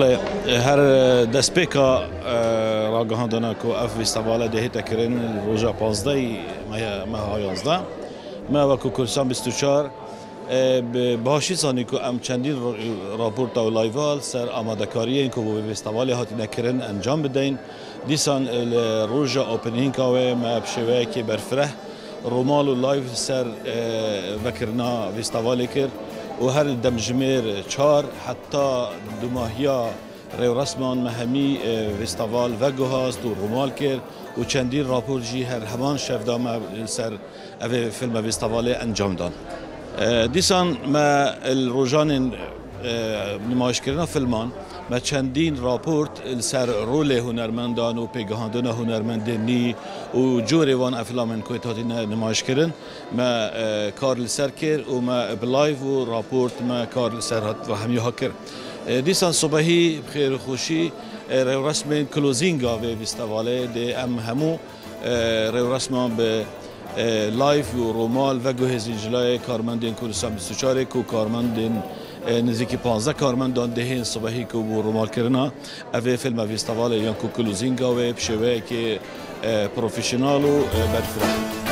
هر دەستپێکە ڕاگەهاندانە و ئەف ویستاڤالە دەهێتە کردن ڕۆژە 15 مەها 11 مە وەکو کوردستان 24 باشی زانی کو ئەم چەندین راپۆرتا و لایڤال سەر ئامادەکاریین کو بۆ ویستاڤالێ هاتینەکردن ئەنجام بدەین دیسان ڕۆژە ئۆپنینگاوێ مە بشێوەیەکی بەرفرە ڕۆماڵ و لایڤ سەر vekirina vîstavalê kir û her demjimêr 4 heta dumahiya rêwresman me hemî vîstaval veguhast û rûmal kir û çendîn rapor jî her heman şevda me ser evê filma vîstavalê encam dan. Dîsan me rojanên nümayişkirina filman me çendîn raport ser rolê hunermendan û pêgihandina hunermendên nî û corê wan ev filamên ku hatine nümayişkirin me kar li ser kir û me bi live û raport me kar li ser hemî kir. Dîsan sobehî bi xêr û xweşî rêwresmên closinga vê vîstevalê dê em hemû rêwresman bi live û romal veguhêzî cilayê karmendên Kurdistan 24 ku karmendên nizîkî 15 karmendan dihên sobehî ku bû romalkirina evê filma vîstevalê yan ku closinga wê bi şêweyekê profesyonal û berfireh.